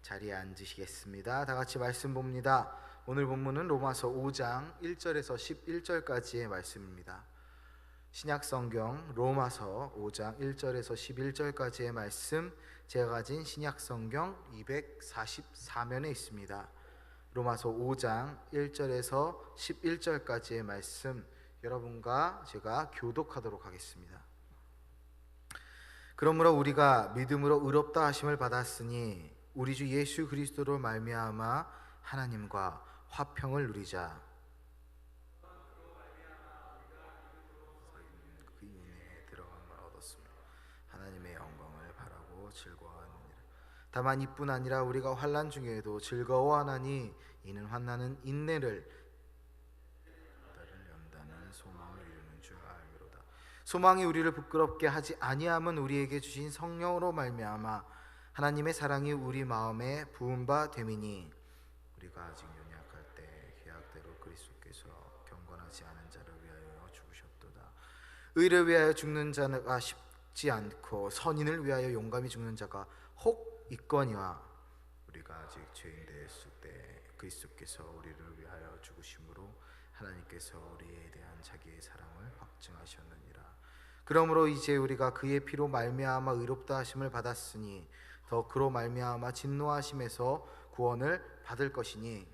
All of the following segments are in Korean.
자리에 앉으시겠습니다. 다 같이 말씀 봅니다. 오늘 본문은 로마서 5장 1절에서 11절까지의 말씀입니다. 신약 성경 로마서 5장 1절에서 11절까지의 말씀, 제가 가진 신약 성경 244면에 있습니다. 로마서 5장 1절에서 11절까지의 말씀, 여러분과 제가 교독하도록 하겠습니다. 그러므로 우리가 믿음으로 의롭다 하심을 받았으니 우리 주 예수 그리스도로 말미암아 하나님과 화평을 누리자. 그 은혜에 들어감을 얻었습니다. 하나님의 영광을 바라고 즐거워하느니라. 다만 이뿐 아니라 우리가 환난 중에도 즐거워하나니 이는 환난은 인내를 연다는 소망을 이루는 줄 알미로다. 소망이 우리를 부끄럽게 하지 아니함은 우리에게 주신 성령으로 말미암아 하나님의 사랑이 우리 마음에 부은 바 됨이니 우리가 아직 연약할 때 계약대로 그리스도께서 경건하지 않은 자를 위하여 죽으셨도다. 의를 위하여 죽는 자가 쉽지 않고 선인을 위하여 용감히 죽는 자가 혹 있거니와 우리가 아직 죄인 되었을 때 그리스도께서 우리를 위하여 죽으심으로 하나님께서 우리에 대한 자기의 사랑을 확증하셨느니라. 그러므로 이제 우리가 그의 피로 말미암아 의롭다 하심을 받았으니 더 그로 말미암아 진노하심에서 구원을 받을 것이니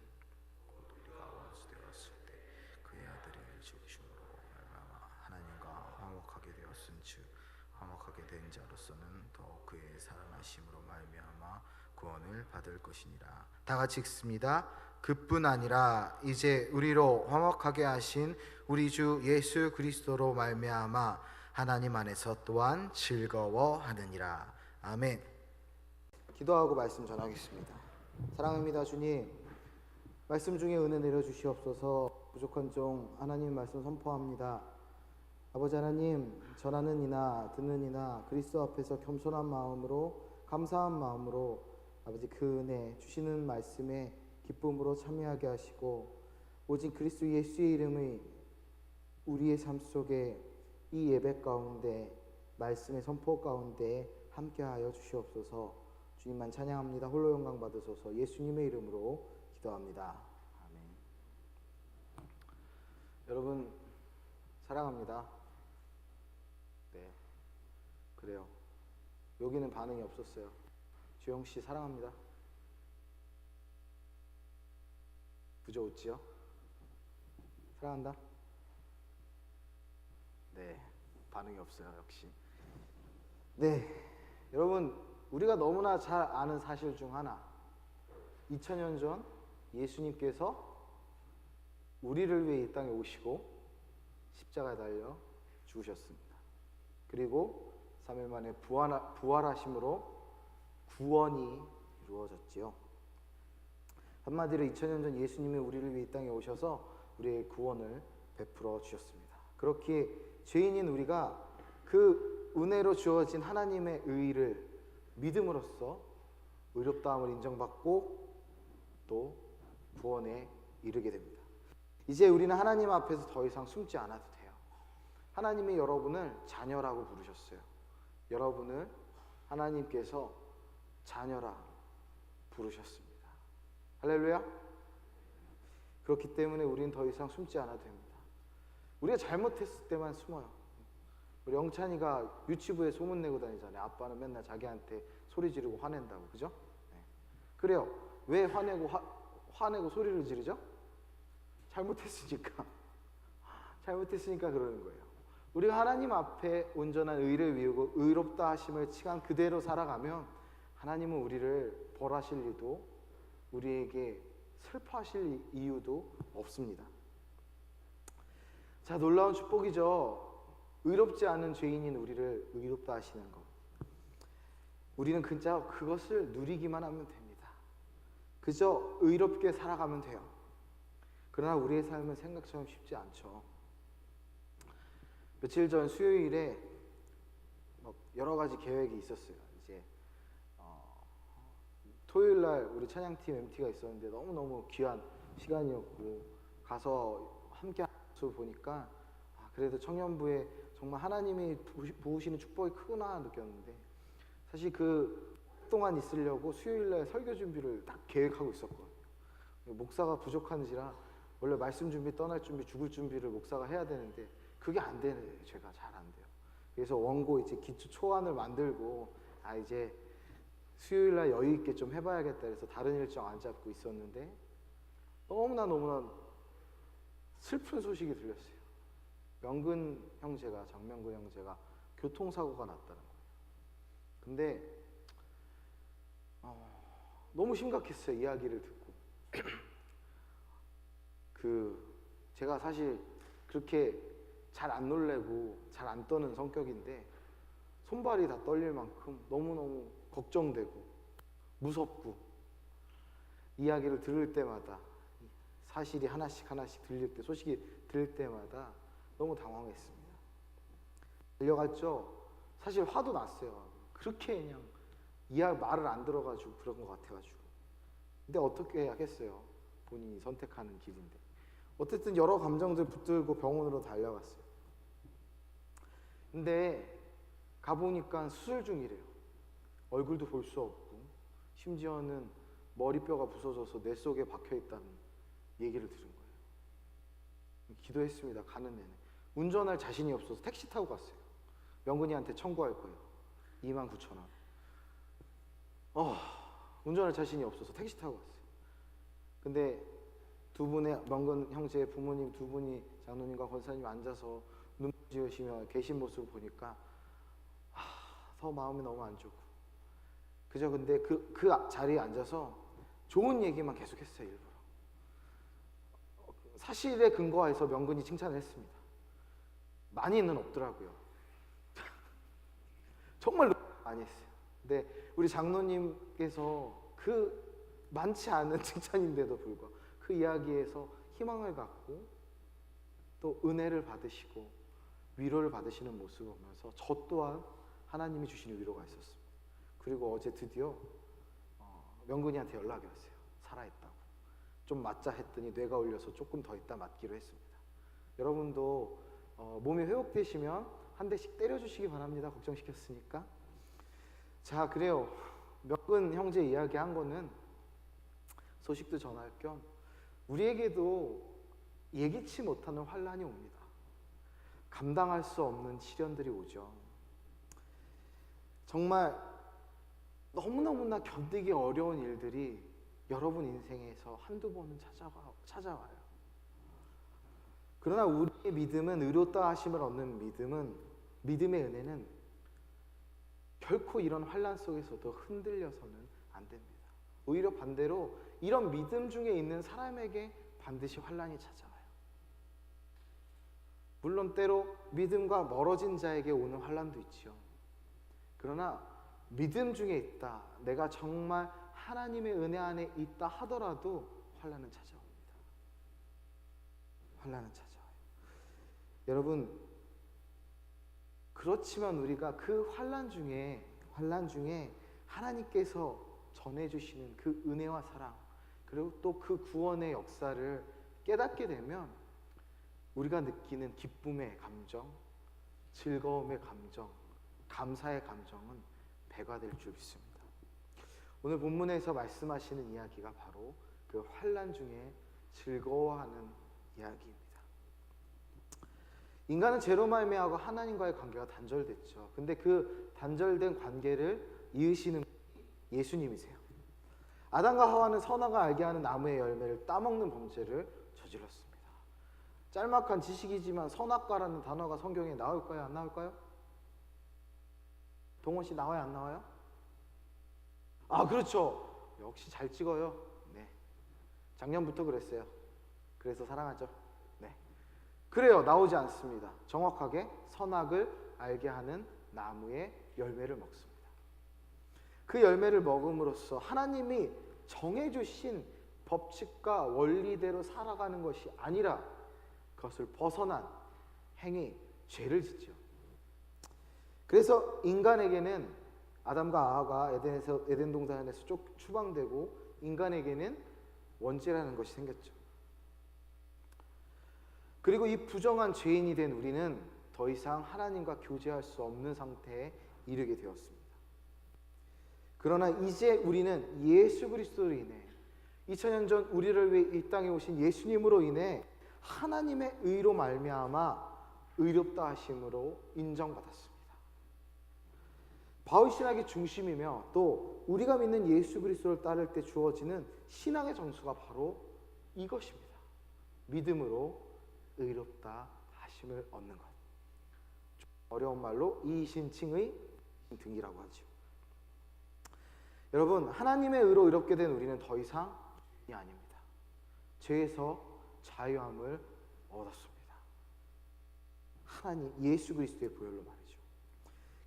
우리가 원수 되었을 때 그의 아들이 죽으심으로 말미암아 하나님과 화목하게 되었은즉 화목하게 된 자로서는 더 그의 사랑하심으로 말미암아 구원을 받을 것이니라. 다 같이 읽습니다. 그뿐 아니라 이제 우리로 화목하게 하신 우리 주 예수 그리스도로 말미암아 하나님 안에서 또한 즐거워하느니라. 아멘. 기도하고 말씀 전하겠습니다. 사랑합니다 주님, 말씀 중에 은혜 내려주시옵소서. 부족한 종 하나님 말씀 선포합니다. 아버지 하나님, 전하는 이나 듣는 이나 그리스도 앞에서 겸손한 마음으로 감사한 마음으로 아버지 그 은혜 주시는 말씀에 기쁨으로 참여하게 하시고 오직 그리스도 예수의 이름의 우리의 삶 속에 이 예배 가운데 말씀의 선포 가운데 함께하여 주시옵소서. 주님만 찬양합니다. 홀로 영광 받으소서. 예수님의 이름으로 기도합니다. 아멘. 여러분 사랑합니다. 네, 그래요. 여기는 반응이 없었어요. 주영씨 사랑합니다. 부조 웃지요? 사랑한다? 네, 반응이 없어요. 역시. 네, 여러분 우리가 너무나 잘 아는 사실 중 하나, 2000년 전 예수님께서 우리를 위해 이 땅에 오시고 십자가에 달려 죽으셨습니다. 그리고 3일 만에 부활하심으로 구원이 이루어졌지요. 한마디로 2000년 전 예수님이 우리를 위해 이 땅에 오셔서 우리의 구원을 베풀어 주셨습니다. 그렇기에 죄인인 우리가 그 은혜로 주어진 하나님의 의를 믿음으로써 의롭다함을 인정받고 또 구원에 이르게 됩니다. 이제 우리는 하나님 앞에서 더 이상 숨지 않아도 돼요. 하나님이 여러분을 자녀라고 부르셨어요. 여러분을 하나님께서 자녀라 부르셨습니다. 할렐루야. 그렇기 때문에 우리는 더 이상 숨지 않아도 됩니다. 우리가 잘못했을 때만 숨어요. 우리 영찬이가 유치부에 소문내고 다니잖아요. 아빠는 맨날 자기한테 소리 지르고 화낸다고. 그죠? 네. 그래요. 왜 화내고 소리를 지르죠? 잘못했으니까. 잘못했으니까 그러는 거예요. 우리가 하나님 앞에 온전한 의를 위우고 의롭다 하심을 칭한 그대로 살아가면 하나님은 우리를 벌하실 일도 우리에게 슬퍼하실 이유도 없습니다. 자, 놀라운 축복이죠. 의롭지 않은 죄인인 우리를 의롭다 하시는 것. 우리는 그저 그것을 누리기만 하면 됩니다. 그저 의롭게 살아가면 돼요. 그러나 우리의 삶은 생각처럼 쉽지 않죠. 며칠 전 수요일에 여러 가지 계획이 있었어요. 이제 토요일 날 우리 찬양팀 MT가 있었는데 너무너무 귀한 시간이었고 가서 함께 모습을 보니까 그래도 청년부에 정말 하나님이 부으시는 축복이 크구나 느꼈는데, 사실 그 동안 있으려고 수요일날 설교 준비를 딱 계획하고 있었거든요. 목사가 부족한지라 원래 말씀 준비, 떠날 준비, 죽을 준비를 목사가 해야 되는데 그게 안 되는, 제가 잘 안 돼요. 그래서 원고 이제 기초 초안을 만들고 이제 수요일날 여유 있게 좀 해봐야겠다 그래서 다른 일정 안 잡고 있었는데 너무나 슬픈 소식이 들렸어요. 명근 형제가, 장명근 형제가 교통사고가 났다는 거예요. 근데 너무 심각했어요. 이야기를 듣고 제가 사실 그렇게 잘 안 놀래고 잘 안 떠는 성격인데 손발이 다 떨릴 만큼 너무너무 걱정되고 무섭고 이야기를 들을 때마다 사실이 하나씩 들릴 때, 소식이 들릴 때마다 너무 당황했습니다. 달려갔죠. 사실 화도 났어요. 그렇게 그냥 말을 안 들어가지고 그런 것 같아가지고. 근데 어떻게 하겠어요. 본인이 선택하는 길인데. 어쨌든 여러 감정들 붙들고 병원으로 달려갔어요. 근데 가보니까 수술 중이래요. 얼굴도 볼 수 없고 심지어는 머리뼈가 부서져서 뇌 속에 박혀있다는 얘기를 들은 거예요. 기도했습니다. 가는 내내. 운전할 자신이 없어서 택시 타고 갔어요. 명근이한테 청구할 거예요. 29,000원. 운전할 자신이 없어서 택시 타고 갔어요. 근데 두 분의 명근 형제의 부모님 두 분이 장로님과 권사님이 앉아서 눈물 지으시며 계신 모습을 보니까 더 마음이 너무 안 좋고 그저 근데 그 자리에 앉아서 좋은 얘기만 계속했어요. 일부러 사실에 근거해서 명근이 칭찬을 했습니다. 많이는 없더라고요. 정말 많이 했어요. 근데 우리 장로님께서 많지 않은 칭찬인데도 불구하고 그 이야기에서 희망을 갖고 또 은혜를 받으시고 위로를 받으시는 모습을 보면서 저 또한 하나님이 주시는 위로가 있었습니다. 그리고 어제 드디어 명근이한테 연락이 왔어요. 살아있다고. 좀 맞자 했더니 뇌가 울려서 조금 더 있다 맞기로 했습니다. 여러분도 몸이 회복되시면 한 대씩 때려주시기 바랍니다. 걱정시켰으니까. 자, 그래요. 명근 형제 이야기한 거는 소식도 전할 겸 우리에게도 예기치 못하는 환난이 옵니다. 감당할 수 없는 시련들이 오죠. 정말 너무나 견디기 어려운 일들이 여러분 인생에서 한두 번은 찾아와요. 그러나 우리의 믿음은, 의롭다 하심을 얻는 믿음의 은혜는 결코 이런 환난 속에서도 흔들려서는 안 됩니다. 오히려 반대로 이런 믿음 중에 있는 사람에게 반드시 환난이 찾아와요. 물론 때로 믿음과 멀어진 자에게 오는 환난도 있지요. 그러나 믿음 중에 있다, 내가 정말 하나님의 은혜 안에 있다 하더라도 환난은 찾아옵니다. 환난은 찾아와요. 여러분, 그렇지만 우리가 그 환난 중에 하나님께서 전해주시는 그 은혜와 사랑, 그리고 또 그 구원의 역사를 깨닫게 되면 우리가 느끼는 기쁨의 감정, 즐거움의 감정, 감사의 감정은 배가 될 줄 믿습니다. 오늘 본문에서 말씀하시는 이야기가 바로 그 환난 중에 즐거워하는 이야기입니다. 인간은 죄로 말미암아 하나님과의 관계가 단절됐죠. 근데 그 단절된 관계를 이으시는 예수님이세요. 아담과 하와는 선악을 알게 하는 나무의 열매를 따먹는 범죄를 저질렀습니다. 짤막한 지식이지만 선악과라는 단어가 성경에 나올까요? 안 나올까요? 동원 씨 나와요? 안 나와요? 그렇죠. 역시 잘 찍어요. 네. 작년부터 그랬어요. 그래서 사랑하죠. 네. 그래요. 나오지 않습니다. 정확하게 선악을 알게 하는 나무의 열매를 먹습니다. 그 열매를 먹음으로써 하나님이 정해주신 법칙과 원리대로 살아가는 것이 아니라 그것을 벗어난 행위, 죄를 짓죠. 그래서 인간에게는 아담과 하와가 에덴 동산에서 추방되고 인간에게는 원죄라는 것이 생겼죠. 그리고 이 부정한 죄인이 된 우리는 더 이상 하나님과 교제할 수 없는 상태에 이르게 되었습니다. 그러나 이제 우리는 예수 그리스도로 인해 2000년 전 우리를 위해 이 땅에 오신 예수님으로 인해 하나님의 의로 말미암아 의롭다 하심으로 인정받았습니다. 바울 신학의 중심이며 또 우리가 믿는 예수 그리스도를 따를 때 주어지는 신앙의 정수가 바로 이것입니다. 믿음으로 의롭다 하심을 얻는 것. 어려운 말로 이신칭의 등이라고 하죠. 여러분, 하나님의 의로 의롭게 된 우리는 더 이상 이 아닙니다. 죄에서 자유함을 얻었습니다. 하나님 예수 그리스도의 보혈로 말이죠.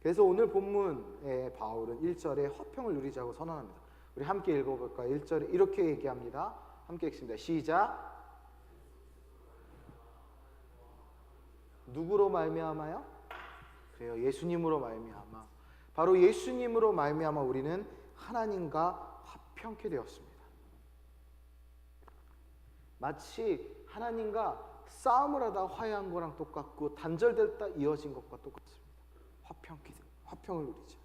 그래서 오늘 본문에 바울은 1절에 화평을 누리자고 선언합니다. 우리 함께 읽어볼까요? 1절에 이렇게 얘기합니다. 함께 읽습니다. 시작. 누구로 말미암아요? 그래요. 예수님으로 말미암아. 바로 예수님으로 말미암아 우리는 하나님과 화평케 되었습니다. 마치 하나님과 싸움을 하다 화해한 거랑 똑같고 단절됐다 이어진 것과 똑같습니다. 화평을 누리자.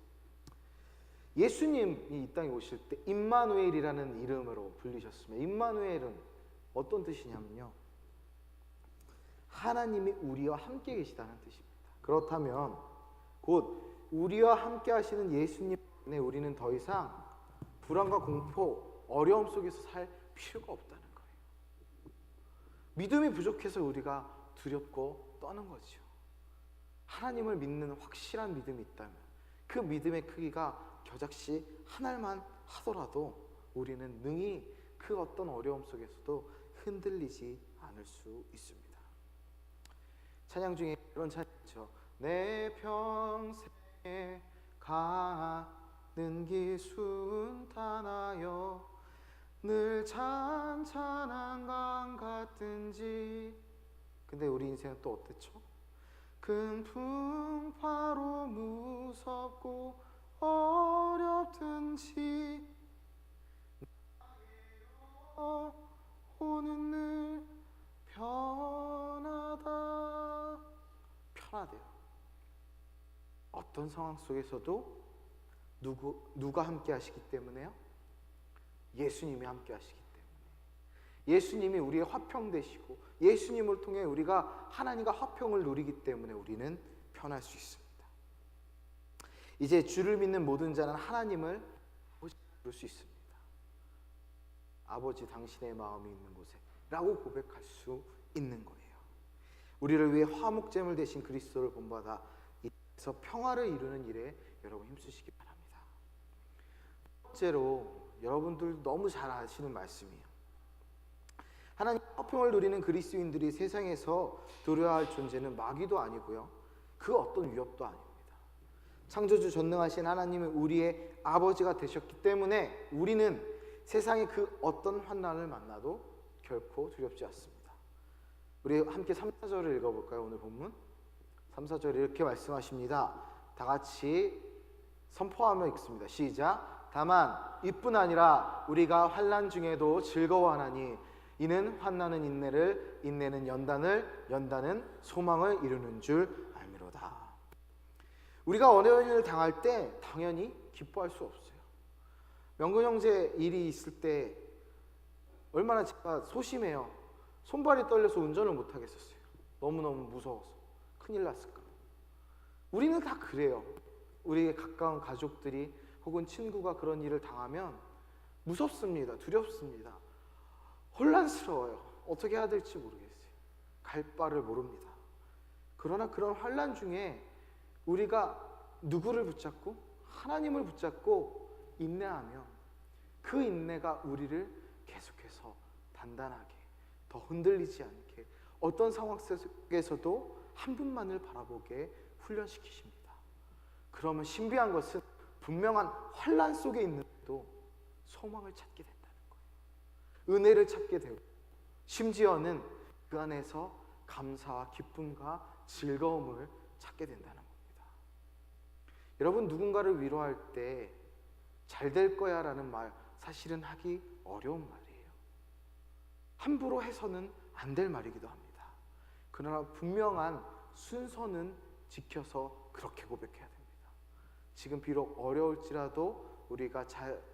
예수님이 이 땅에 오실 때 임마누엘이라는 이름으로 불리셨으며, 임마누엘은 어떤 뜻이냐면요, 하나님이 우리와 함께 계시다는 뜻입니다. 그렇다면 곧 우리와 함께 하시는 예수님 때문에 우리는 더 이상 불안과 공포, 어려움 속에서 살 필요가 없다는 거예요. 믿음이 부족해서 우리가 두렵고 떠는 거죠. 하나님을 믿는 확실한 믿음이 있다면 그 믿음의 크기가 겨자씨 하나만 하더라도 우리는 능히 그 어떤 어려움 속에서도 흔들리지 않을 수 있습니다. 찬양 중에 그런 찬양 있죠. 내 평생에 가는 길 순탄하여 늘 찬찬한 강 같든지. 근데 우리 인생은 또 어땠죠? 큰 풍파로 무섭고 어렵든지 오는 늘 편하대요. 어떤 상황 속에서도 누가 함께 하시기 때문에요? 예수님이 함께 하시기 때문에. 예수님이 우리의 화평 되시고 예수님을 통해 우리가 하나님과 화평을 누리기 때문에 우리는 편할 수 있습니다. 이제 주를 믿는 모든 자는 하나님을 부를 수 있습니다. 아버지, 당신의 마음이 있는 곳에 라고 고백할 수 있는 거예요. 우리를 위해 화목제물 되신 그리스도를 본받아 이에서 평화를 이루는 일에 여러분 힘쓰시기 바랍니다. 첫째로 여러분들 너무 잘 아시는 말씀이에요. 하나님 화평을 누리는 그리스도인들이 세상에서 두려워할 존재는 마귀도 아니고요, 그 어떤 위협도 아닙니다. 창조주 전능하신 하나님은 우리의 아버지가 되셨기 때문에 우리는 세상의 그 어떤 환난을 만나도 결코 두렵지 않습니다. 우리 함께 3, 4절을 읽어볼까요? 오늘 본문 3, 4절에 이렇게 말씀하십니다. 다 같이 선포하며 읽습니다. 시작. 다만 이뿐 아니라 우리가 환난 중에도 즐거워하나니 이는 환난은 인내를, 인내는 연단을, 연단은 소망을 이루는 줄 알미로다. 우리가 어려운 일을 당할 때 당연히 기뻐할 수 없어요. 명근 형제 일이 있을 때 얼마나 제가 소심해요. 손발이 떨려서 운전을 못 하겠었어요. 너무너무 무서워서 큰일 났을까. 우리는 다 그래요. 우리의 가까운 가족들이 혹은 친구가 그런 일을 당하면 무섭습니다. 두렵습니다. 혼란스러워요. 어떻게 해야 될지 모르겠어요. 갈 바를 모릅니다. 그러나 그런 환난 중에 우리가 누구를 붙잡고 하나님을 붙잡고 인내하면 그 인내가 우리를 계속해서 단단하게, 더 흔들리지 않게, 어떤 상황 속에서도 한 분만을 바라보게 훈련시키십니다. 그러면 신비한 것은 분명한 환난 속에 있는데도 소망을 찾게 된다는 거예요. 은혜를 찾게 되고 심지어는 그 안에서 감사와 기쁨과 즐거움을 찾게 된다는 겁니다. 여러분, 누군가를 위로할 때 잘 될 거야 라는 말 사실은 하기 어려운 말이에요. 함부로 해서는 안 될 말이기도 합니다. 그러나 분명한 순서는 지켜서 그렇게 고백해야 됩니다. 지금 비록 어려울지라도 우리가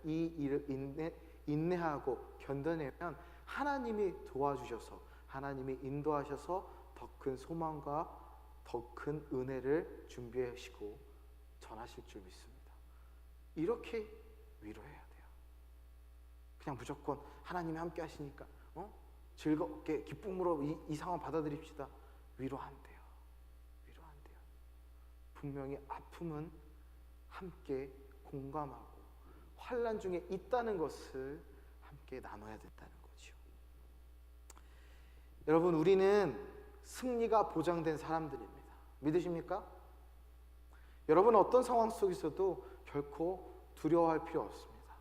이 일을 인내하고 견뎌내면 하나님이 도와주셔서, 하나님이 인도하셔서 더 큰 소망과 더 큰 은혜를 준비하시고 전하실 줄 믿습니다. 이렇게 위로해야 돼요. 그냥 무조건 하나님이 함께 하시니까 즐겁게 기쁨으로 이 상황 받아들입시다. 위로 안 돼요. 위로 안 돼요. 분명히 아픔은 함께 공감하고 환난 중에 있다는 것을 함께 나눠야 된다는 거죠. 여러분, 우리는 승리가 보장된 사람들입니다. 믿으십니까? 여러분, 어떤 상황 속에서도 결코 두려워할 필요 없습니다.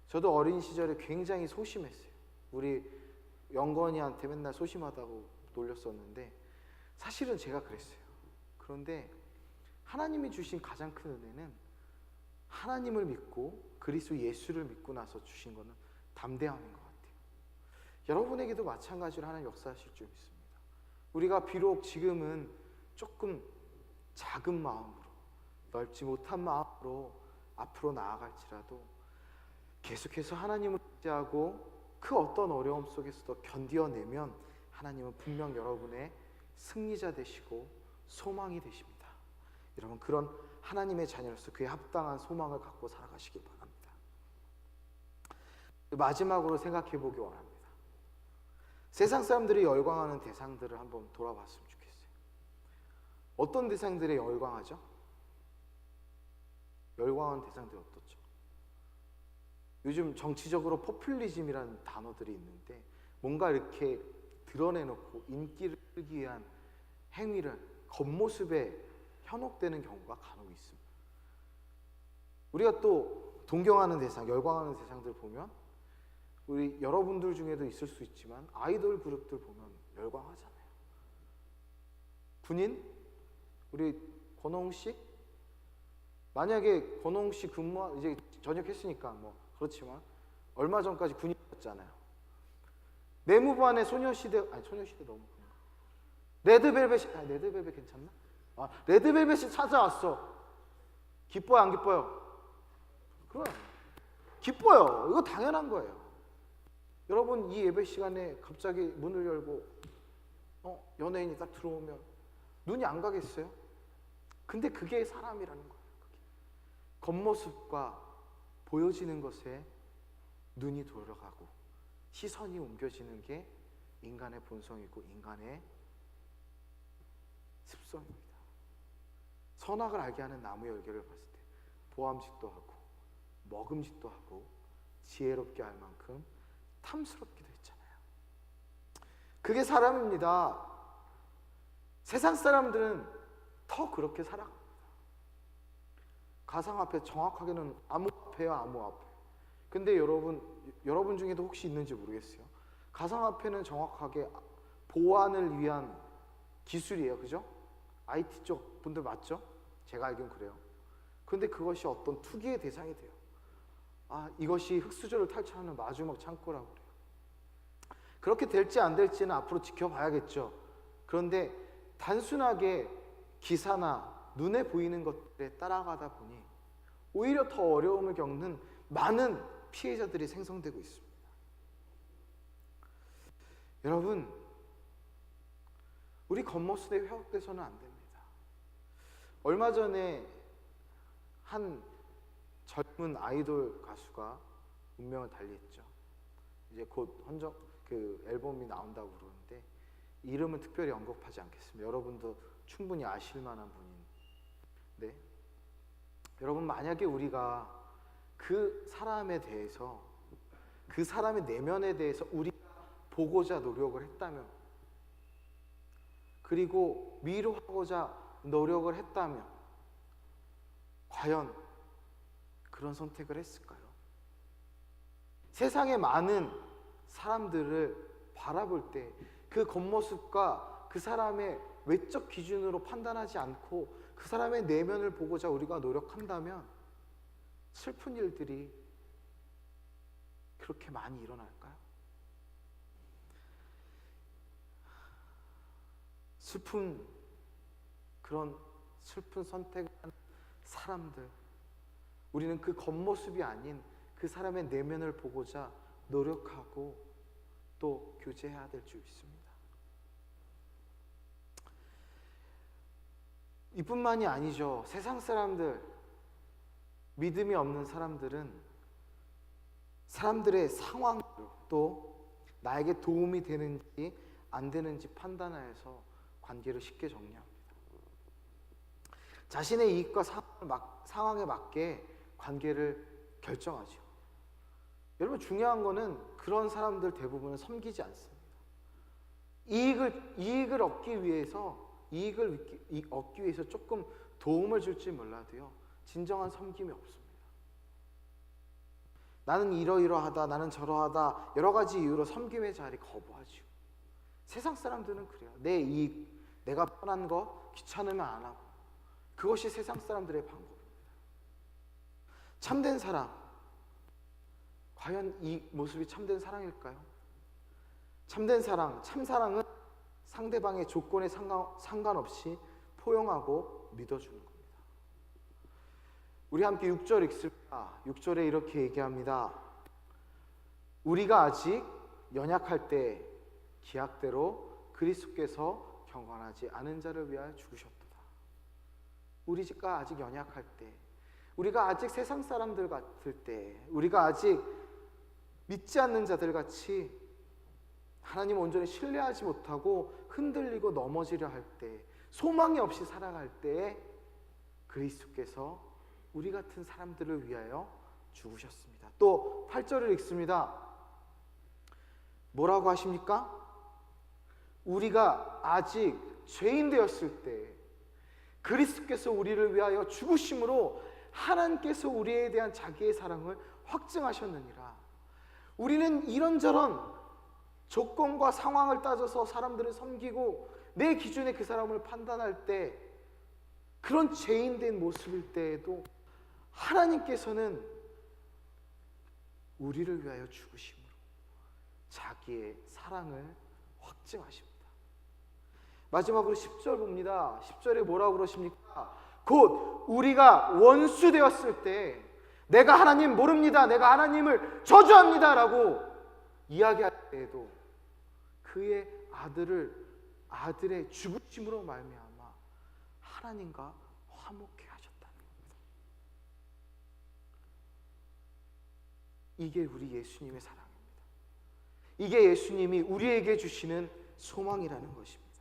저도 어린 시절에 굉장히 소심했어요. 우리 영건이한테 맨날 소심하다고 놀렸었는데 사실은 제가 그랬어요. 그런데 하나님이 주신 가장 큰 은혜는 하나님을 믿고 그리스도 예수를 믿고 나서 주신 것은 담대함인 것 같아요. 여러분에게도 마찬가지로 하나님 역사하실 줄 믿습니다. 우리가 비록 지금은 조금 작은 마음으로, 넓지 못한 마음으로 앞으로 나아갈지라도 계속해서 하나님을 의지하고 그 어떤 어려움 속에서도 견뎌내면 하나님은 분명 여러분의 승리자 되시고 소망이 되십니다. 여러분, 그런 하나님의 자녀로서 그에 합당한 소망을 갖고 살아가시길 바랍니다. 마지막으로 생각해 보기 원합니다. 세상 사람들이 열광하는 대상들을 한번 돌아봤으면 좋겠어요. 어떤 대상들에 열광하죠? 열광하는 대상들이 어떻죠? 요즘 정치적으로 포퓰리즘이라는 단어들이 있는데 뭔가 이렇게 드러내놓고 인기를 끌기 위한 행위를 겉모습에 현혹되는 경우가 간혹 있습니다. 우리가 또 동경하는 대상, 열광하는 대상들 보면 우리 여러분들 중에도 있을 수 있지만 아이돌 그룹들 보면 열광하잖아요. 군인? 우리 권홍 씨? 만약에 권홍 씨 이제 전역했으니까 뭐 그렇지만 얼마 전까지 군인이었잖아요. 내무반의 소녀시대 너무 레드벨벳 괜찮나? 레드벨벳이 찾아왔어. 기뻐요, 안 기뻐요? 그럼 기뻐요. 이거 당연한 거예요. 여러분, 이 예배 시간에 갑자기 문을 열고 연예인이 딱 들어오면 눈이 안 가겠어요? 근데 그게 사람이라는 거예요. 겉모습과 보여지는 것에 눈이 돌아가고 시선이 옮겨지는 게 인간의 본성이고 인간의 습성입니다. 선악을 알게 하는 나무의 열매를 봤을 때 보암직도 하고 먹음직도 하고 지혜롭게 할 만큼 탐스럽기도 했잖아요. 그게 사람입니다. 세상 사람들은 더 그렇게 살아갑니다. 가상화폐 정확하게는 암호화폐야, 암호화폐. 근데 여러분 중에도 혹시 있는지 모르겠어요. 가상화폐는 정확하게 보안을 위한 기술이에요. 그죠? IT 쪽 분들 맞죠? 제가 알기로는 그래요. 근데 그것이 어떤 투기의 대상이 돼요. 이것이 흑수저를 탈취하는 마지막 창고라고 그래요. 그렇게 될지 안 될지는 앞으로 지켜봐야겠죠. 그런데 단순하게 기사나 눈에 보이는 것들에 따라가다 보니 오히려 더 어려움을 겪는 많은 피해자들이 생성되고 있습니다. 여러분, 우리 겉모습에 회복돼서는 안 됩니다. 얼마 전에 한 젊은 아이돌 가수가 운명을 달리했죠. 이제 곧 그 앨범이 나온다고 그러는데 이름은 특별히 언급하지 않겠습니다. 여러분도 충분히 아실 만한 분인데, 여러분, 만약에 우리가 그 사람에 대해서, 그 사람의 내면에 대해서 우리가 보고자 노력을 했다면, 그리고 위로하고자 노력을 했다면 과연 그런 선택을 했을까요? 세상의 많은 사람들을 바라볼 때 그 겉모습과 그 사람의 외적 기준으로 판단하지 않고 그 사람의 내면을 보고자 우리가 노력한다면 슬픈 일들이 그렇게 많이 일어날까요? 그런 슬픈 선택을 하는 사람들, 우리는 그 겉모습이 아닌 그 사람의 내면을 보고자 노력하고 또 교제해야 될 줄 믿습니다. 이뿐만이 아니죠. 세상 사람들, 믿음이 없는 사람들은 사람들의 상황 또 나에게 도움이 되는지 안 되는지 판단하여서 관계를 쉽게 정리합니다. 자신의 이익과 상황에 맞게 관계를 결정하죠. 여러분, 중요한 거는 그런 사람들 대부분은 섬기지 않습니다. 이익을 얻기 위해서 조금 도움을 줄지 몰라도요, 진정한 섬김이 없습니다. 나는 이러이러하다, 나는 저러하다, 여러 가지 이유로 섬김의 자리 거부하죠. 세상 사람들은 그래요. 내 이익, 내가 편한 거 귀찮으면 안 하고, 그것이 세상 사람들의 방법입니다. 참된 사랑, 과연 이 모습이 참된 사랑일까요? 참된 사랑, 참사랑은 상대방의 조건에 상관없이 포용하고 믿어주는 겁니다. 우리 함께 6절 읽습니다. 6절에 이렇게 얘기합니다. 우리가 아직 연약할 때 기약대로 그리스도께서 경건하지 않은 자를 위하여 죽으셨도다. 우리가 아직 연약할 때, 우리가 아직 세상 사람들 같을 때, 우리가 아직 믿지 않는 자들 같이 하나님 온전히 신뢰하지 못하고 흔들리고 넘어지려 할 때, 소망이 없이 살아갈 때에 그리스도께서 우리 같은 사람들을 위하여 죽으셨습니다. 또 8절을 읽습니다. 뭐라고 하십니까? 우리가 아직 죄인 되었을 때 그리스도께서 우리를 위하여 죽으심으로 하나님께서 우리에 대한 자기의 사랑을 확증하셨느니라. 우리는 이런저런 조건과 상황을 따져서 사람들을 섬기고 내 기준에 그 사람을 판단할 때, 그런 죄인된 모습일 때에도 하나님께서는 우리를 위하여 죽으심으로 자기의 사랑을 확증하십니다. 마지막으로 10절 봅니다. 10절에 뭐라고 그러십니까? 곧 우리가 원수 되었을 때 내가 하나님 모릅니다, 내가 하나님을 저주합니다 라고 이야기할 때에도 그의 아들의 죽으심으로 말미암아 하나님과 화목해 하셨다는 겁니다. 이게 우리 예수님의 사랑입니다. 이게 예수님이 우리에게 주시는 소망이라는 것입니다.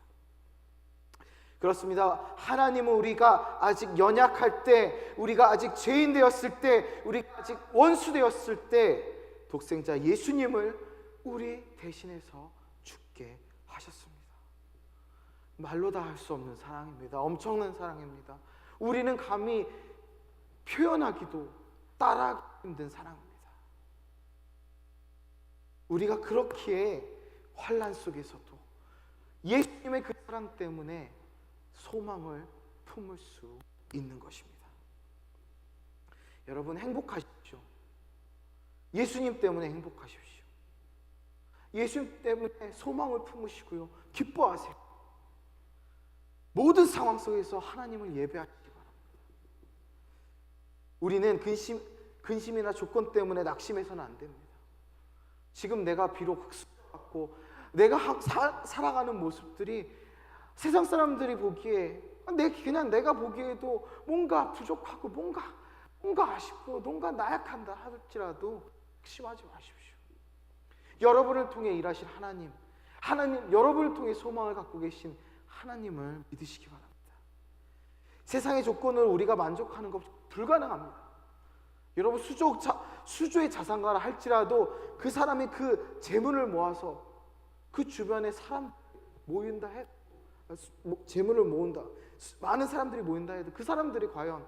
그렇습니다. 하나님은 우리가 아직 연약할 때, 우리가 아직 죄인 되었을 때, 우리가 아직 원수 되었을 때 독생자 예수님을 우리 대신해서 죽게 하셨습니다. 말로 다 할 수 없는 사랑입니다. 엄청난 사랑입니다. 우리는 감히 표현하기도 따라하기 힘든 사랑입니다. 우리가 그렇기에 환난 속에서도 예수님의 그 사랑 때문에 소망을 품을 수 있는 것입니다. 여러분, 행복하십시오. 예수님 때문에 행복하십시오. 예수님 때문에 소망을 품으시고요, 기뻐하세요. 모든 상황 속에서 하나님을 예배하시기 바랍니다. 우리는 근심이나 조건 때문에 낙심해서는 안 됩니다. 지금 내가 비록 흑수받고 내가 살아가는 모습들이 세상 사람들이 보기에, 그냥 내가 보기에도 뭔가 부족하고 뭔가 아쉽고 뭔가 나약한다 할지라도 심하지 마십시오. 여러분을 통해 일하실 하나님, 여러분을 통해 소망을 갖고 계신 하나님을 믿으시기 바랍니다. 세상의 조건을 우리가 만족하는 것 불가능합니다. 여러분, 수조의 자산가라 할지라도 그 사람이 그 재물을 모아서 그 주변에 사람 모인다 해도, 재물을 모은다, 많은 사람들이 모인다 해도 그 사람들이 과연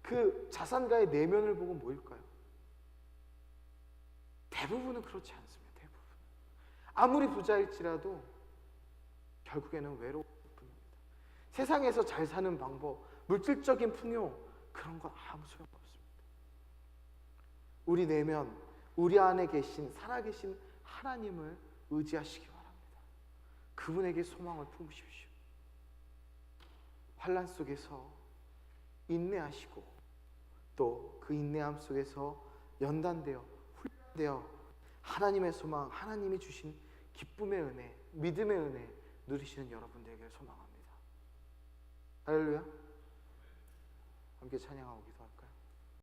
그 자산가의 내면을 보고 모일까요? 대부분은 그렇지 않습니다. 아무리 부자일지라도 결국에는 외로울 뿐입니다. 세상에서 잘 사는 방법, 물질적인 풍요, 그런 건 아무 소용없습니다. 우리 내면, 우리 안에 살아계신 하나님을 의지하시기 바랍니다. 그분에게 소망을 품으십시오. 환난 속에서 인내하시고 또 그 인내함 속에서 연단되어 훈련되어 하나님의 소망, 하나님이 주신 기쁨의 은혜, 믿음의 은혜 누리시는 여러분 되기를 소망합니다. 할렐루야. 함께 찬양하고 기도할까요?